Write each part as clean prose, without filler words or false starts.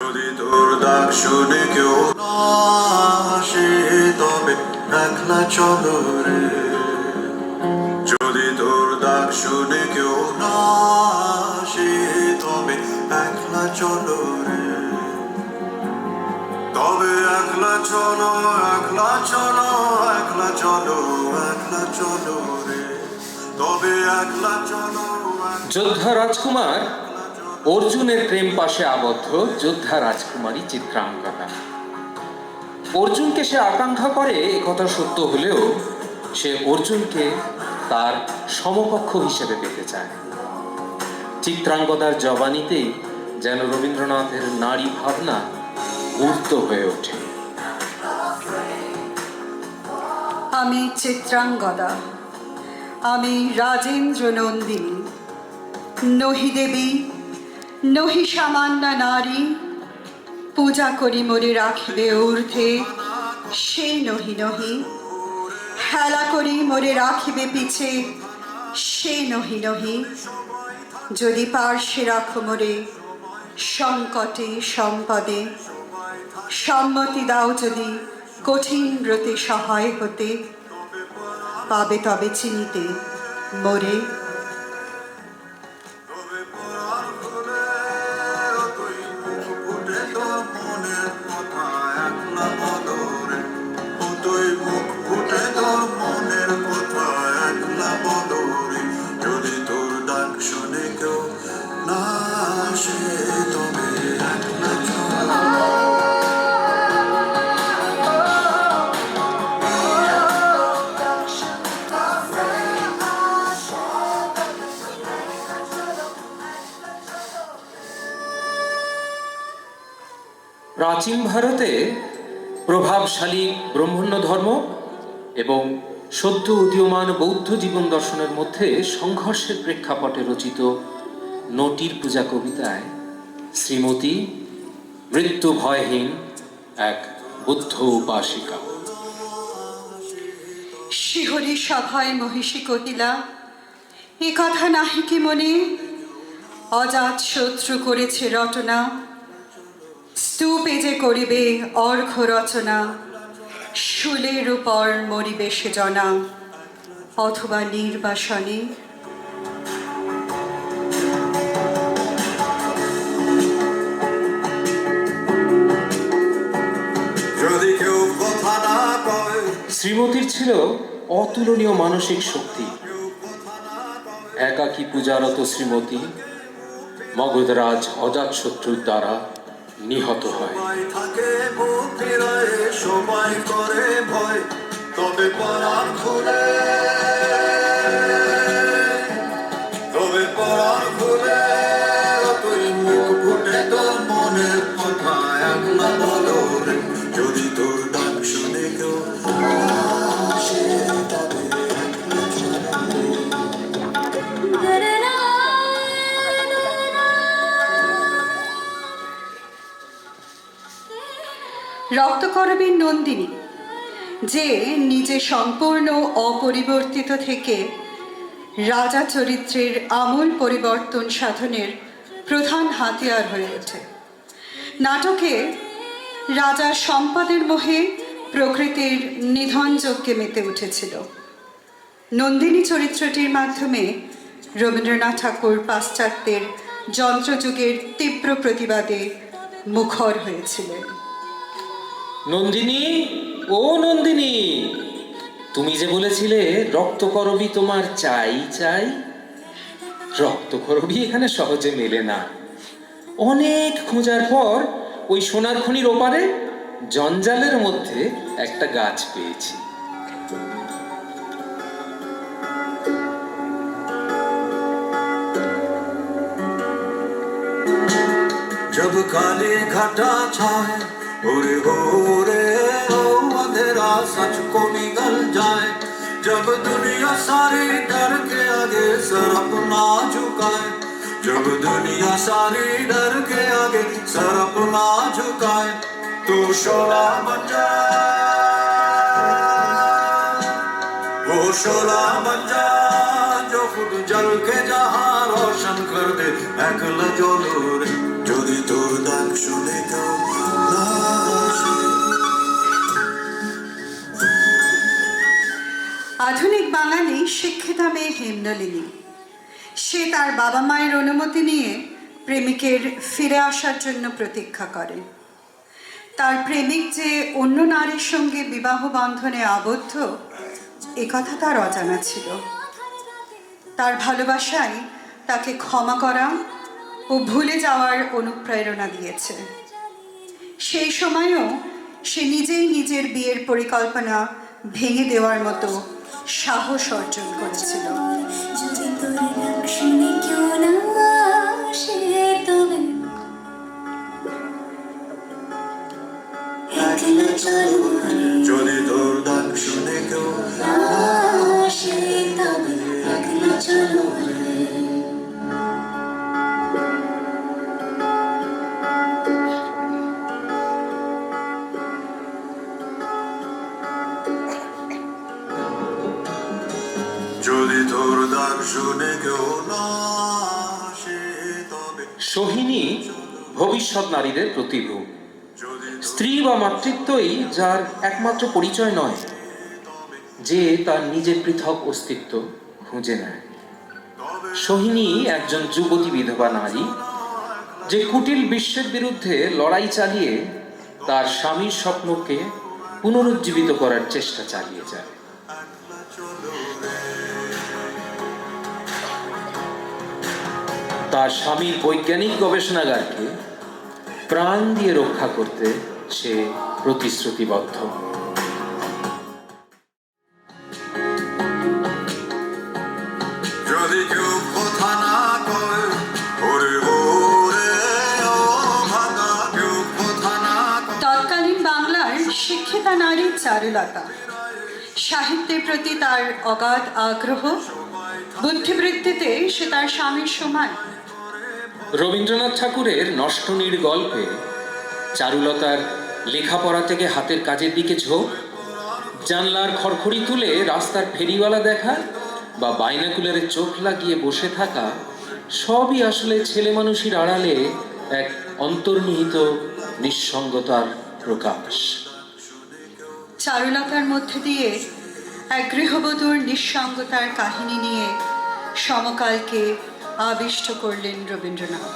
যদি তোর ডাক শুনে কেউ না আসে তবে একলা চলো রে। যদি তোর ডাক শুনে কেউ না আসে তবে একলা চলো রে। তবে একলা চলো, একলা চলো, একলা চলো, একলা চলো রে। তবে একলা চলো। যোদ্ধা রাজকুমার অর্জুনের প্রেম পাশে আবদ্ধ যোদ্ধা রাজকুমারী চিত্রাঙ্গদা। অর্জুনকে সে আকাঙ্ক্ষা করে একথা সত্য হলেও সে অর্জুনকে তার সমকক্ষ হিসেবে পেতে চায়। চিত্রাঙ্গদার জবানিতেই যেন রবীন্দ্রনাথের নারী ভাবনা মূর্ত হয়ে ওঠে। আমি চিত্রাঙ্গদা, আমি রাজেন্দ্র নন্দিনী, নহি দেবী নহি সামান্য নারী, পূজা করি মোরে রাখিবে ঊর্ধ্বে সে নহি নহি, হেলা করি মোরে রাখিবে পিছে সে নহি নহি। যদি পার্শ্বে রাখো মোরে সংকটে সম্পদে, সম্মতি দাও যদি কঠিন ব্রতে সহায় হতে, পাবে তবে চিনিতে মোরে। যদি তোর ডাক শুনে কেউ না আসে তবে একলা চলো। প্রাচীন ভারতে প্রভাবশালী ব্রাহ্মণ্য ধর্ম এবং সদ্য উদীয়মান বৌদ্ধ জীবন দর্শনের মধ্যে সংঘর্ষের প্রেক্ষাপটে রচিত নটির পূজা কবিতায় শ্রীমতী মৃত্যু ভয়হীন এক বুদ্ধ উপাসিকা। শিহরি সভায় মহিষী কহিলা, এ কথা নাহি কি মনে, অজাত শত্রু করেছে রটনা, স্তূপে যে করিবে অর্ঘ রচনা, শুলের উপর মরিবে সে জনা, অথবা নির্বাসনে। যদি কেউ কথা না কয়, শ্রীমতীর ছিল অতুলনীয় মানসিক শক্তি। একাকী পূজারত শ্রীমতী মগধরাজ অজাতশত্রুর দ্বারা নিহত হয়। সবাই থাকে মুখ ফিরায়, সবাই করে ভয়, তবে পরাণ খুলে, তবে পরাণ খুলে তুই মুখ ফুটে তোর মনের কথা একলা বলো রে। যদি তোর ডাক শুনে কেউ না আসে তবে একলা চলো। রক্তকরবীর নন্দিনী, যে নিজে সম্পূর্ণ অপরিবর্তিত থেকে রাজা চরিত্রের আমূল পরিবর্তন সাধনের প্রধান হাতিয়ার হয়ে ওঠে। নাটকে রাজার সম্পদের মোহে প্রকৃতির নিধনযজ্ঞে মেতে উঠেছিল। নন্দিনী চরিত্রটির মাধ্যমে রবীন্দ্রনাথ ঠাকুর পাশ্চাত্যের যন্ত্রযুগের তীব্র প্রতিবাদে মুখর হয়েছিলেন। নন্দিনী, ও নন্দিনী, তুমি যে বলেছিলে রক্তকরবী তোমার চাই চাই, রক্তকরবী এখানে সহজে মেলে না। অনেক খোঁজার পর ওই সোনার খনির ওপারে জঞ্জালের মধ্যে একটা গাছ পেয়েছি। जब काली घटा छाए ओरे हो रे हो अंधेरा सच को निगल जाए, जब दुनिया सारी डर के आगे सर अपना झुकाए, जब दुनिया सारी डर के आगे सर अपना झुकाए, तो शोला बन जा, वो शोला बन जा जो खुद जल के जहां रोशन कर दे। একলা জ্বলো রে, যদি তোর ডাক শুনে কেউ বাঙালি শিক্ষিতা মেয়ে হেমনলিনী। সে তার বাবা মায়ের অনুমতি নিয়ে প্রেমিকের ফিরে আসার জন্য প্রতীক্ষা করে। তার প্রেমিক যে অন্য নারীর সঙ্গে বিবাহ বন্ধনে আবদ্ধ একথা তার অজানা ছিল। তার ভালোবাসায় তাকে ক্ষমা করা ও ভুলে যাওয়ার অনুপ্রেরণা দিয়েছে। সেই সময়েও সে নিজেই নিজের বিয়ের পরিকল্পনা ভেঙে দেওয়ার মতো সাহস অর্জন করেছিল। যদি তোর ডাক শুনে কেউ না আসে তবে একলা চলো রে। যদি তোর ডাক শুনে কেউ না আসে তবে একলা চলো রে। যদি তোর ডাক শুনে কেউ না আসে তবে সোহিনী ভবিষ্যৎ নারীদের প্রতিরূপ। যদি স্ত্রী বা মাতৃত্বই যার একমাত্র পরিচয় নয়, যে তার নিজের পৃথক অস্তিত্ব খুঁজে নেয়। সোহিনী একজন যুবতী বিধবা নারী, যে কুটিল বিশ্বের বিরুদ্ধে লড়াই চালিয়ে তার স্বামীর স্বপ্নকে পুনরুজ্জীবিত করার চেষ্টা চালিয়ে যায়। তার স্বামীর বৈজ্ঞানিক গবেষণাগারকে প্রাণ দিয়ে রক্ষা করতে সে প্রতিশ্রুতিবদ্ধ। যদি কেউ কথা না কয় ওরে ওরে ও ভাঙা কেউ কথা না কয় তৎকালীন বাংলার শিক্ষিতা নারী চারুলতা সাহিত্যের প্রতি তার অগাধ আগ্রহ, বুদ্ধিবৃত্তিতে সে তার স্বামীর সমান। রবীন্দ্রনাথ ঠাকুরের নষ্টনীড় গল্পে চারুলতার লেখাপড়া থেকে হাতের কাজের দিকে ঝোঁক, জানলার খড়খড়ি তুলে রাস্তার ফেরিওয়ালা দেখা বা বাইনাকুলারে চোখ লাগিয়ে বসে থাকা সবই আসলে ছেলে মানুষের আড়ালে এক অন্তর্নিহিত নিঃসঙ্গতার প্রকাশ। চারুলতার মধ্যে দিয়ে এক গৃহবধূর নিঃসঙ্গতার কাহিনী নিয়ে সমকালকে আবিষ্ট করলেন রবীন্দ্রনাথ।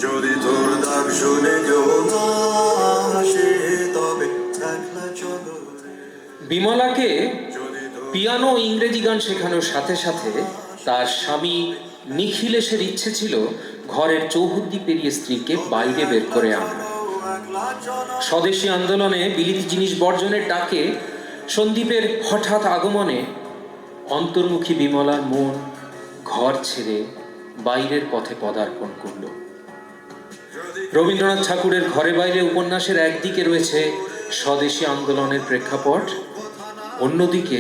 যদি তোর ডাক শুনে কেউ না আসে তবে একলা চলো রে। বিমলাকে যদি তোর পিয়ানো ও ইংরেজি গান শেখানোর সাথে সাথে তার স্বামী নিখিলেশের ইচ্ছে ছিল ঘরের চৌহদ্দি পেরিয়ে স্ত্রীকে বাইরে বের করে আনা। একলা চলো স্বদেশী আন্দোলনে বিলিতি জিনিস বর্জনের ডাকে সন্দীপের হঠাৎ আগমনে অন্তর্মুখী বিমলার মন ঘর ছেড়ে বাইরের পথে পদার্পণ করল। রবীন্দ্রনাথ ঠাকুরের ঘরে বাইরে উপন্যাসের একদিকে রয়েছে স্বদেশী আন্দোলনের প্রেক্ষাপট, অন্যদিকে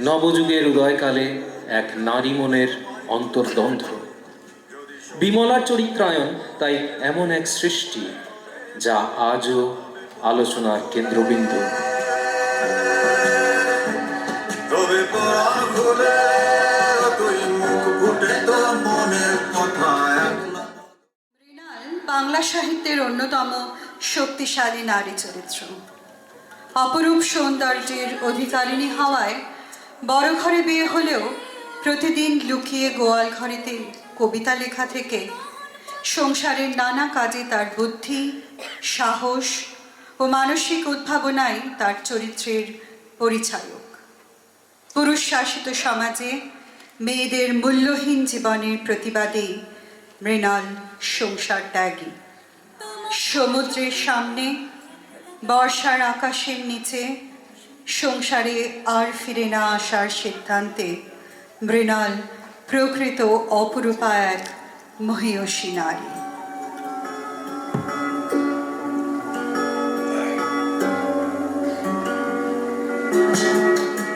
নবযুগের উদয়কালে এক নারী মনের অন্তর্দ্বন্দ্ব। বিমলার চরিত্রায়ন তাই এমন এক সৃষ্টি যা আজও আলোচনার কেন্দ্রবিন্দু। তবে পরাণ খুলে তুই মুখ ফুটে তো মনের কথা একলা মৃণাল বাংলা সাহিত্যের অন্যতম শক্তিশালী নারী চরিত্র। অপরূপ সৌন্দর্যের অধিকারিণী হওয়ায় বড় ঘরে বিয়ে হলেও প্রতিদিন লুকিয়ে গোয়াল ঘরেতে কবিতা লেখা থেকে সংসারের নানা কাজে তার বুদ্ধি, সাহস ও মানসিক উদ্ভাবনাই তার চরিত্রের পরিচায়ক। পুরুষ শাসিত সমাজে মেয়েদের মূল্যহীন জীবনের প্রতিবাদে মৃণাল সংসার ত্যাগী। সমুদ্রের সামনে, বর্ষার আকাশের নিচে সংসারে আর ফিরে না আসার সিদ্ধান্তে মৃণাল প্রকৃত অপরূপা এক মহীয়সী নারী।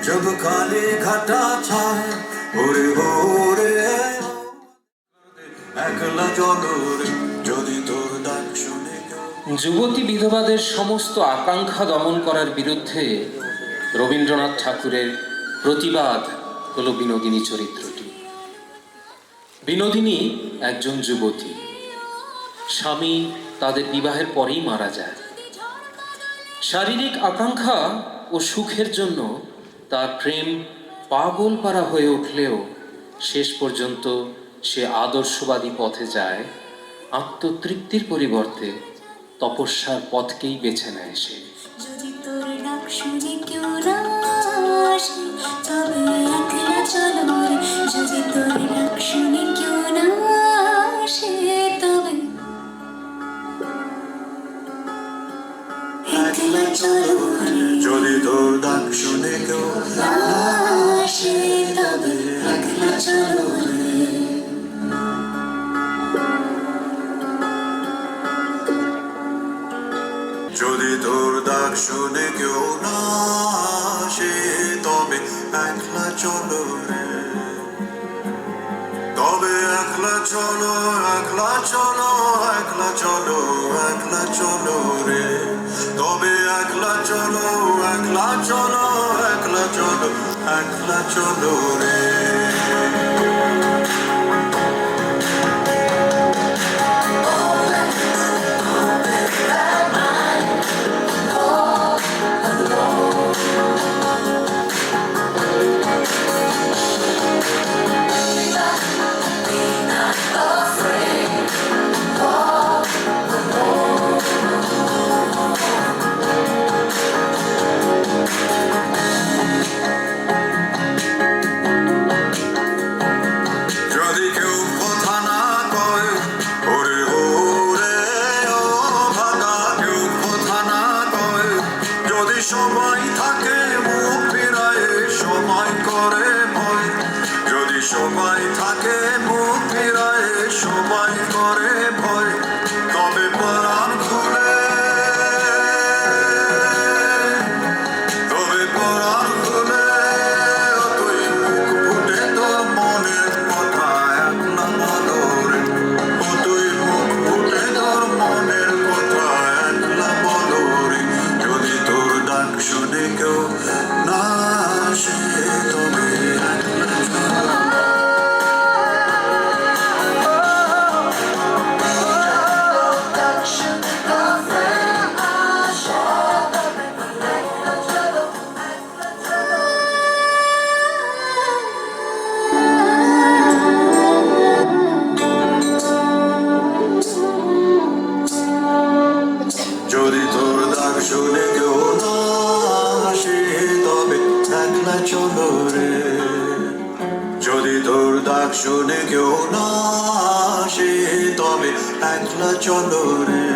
जब काली घटा छाए ওরে ওরে একলা চলো রে। যদি তোর ডাক শুনে কেউ যুবতী বিধবাদের সমস্ত আকাঙ্ক্ষা দমন করার বিরুদ্ধে রবীন্দ্রনাথ ঠাকুরের প্রতিবাদ হলো বিনোদিনী চরিত্রটি। বিনোদিনী একজন যুবতী, স্বামী তাদের বিবাহের পরেই মারা যায়। শারীরিক আকাঙ্ক্ষা ও সুখের জন্য তার প্রেম পাগল পারা হয়ে উঠলেও শেষ পর্যন্ত সে আদর্শবাদী পথে যায়। আত্মতৃপ্তির পরিবর্তে তপস্যার পথকেই বেছে নেয় সে। যদি তোর ডাক শুনে কেউ না আসে তবে একলা চলো রে, যদি তোর ডাক শুনে কেউ না আসে তবে একলা চলো রে, যদি তোর ডাক শুনে কেউ না আসে তবে একলা চলো রে। যদি তোর ডাক শুনে কেউ না আসে তবে একলা চলো রে, তবে একলা চলো, একলা চলো, একলা চলো, একলা চলো রে, তবে একলা চলো, একলা চলো, একলা চলো, একলা চলো রে। যদি কেউ কথা না কয় ওরে ওরে ও ভাগা, কেউ কথা না কয়, যদি সবাই থাকে মুখ ফিরায় সবাই করে ভয়, যদি সবাই থাকে মুখ ফিরায় সবাই করে ভয়, তবে পরাণ খুলে, তবে পরাণ খুলে তুই মুখ ফুটে তোর মনের কথা একলা বলো রে, ও তুই মুখ ফুটে তোর মনের কথা একলা বলো রে, যদি তোর ডাক শুনে কেউ না আসে তবে একলা চলো। যদি তোর ডাক শুনে কেউ না আসে তবে একলা চলো রে, যদি তোর ডাক শুনে কেউ না আসে তবে একলা চলো রে,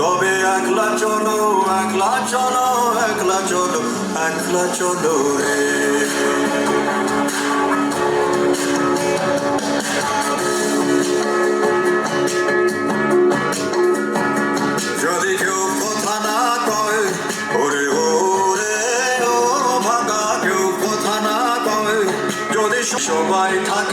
তবে একলা চলো, একলা চলো, একলা চলো, একলা চলো রে। যদি কেউ কথা না কয় ওরে ওরে ও ভাগা, কেউ কথা না কয়, যদি সবাই থাকে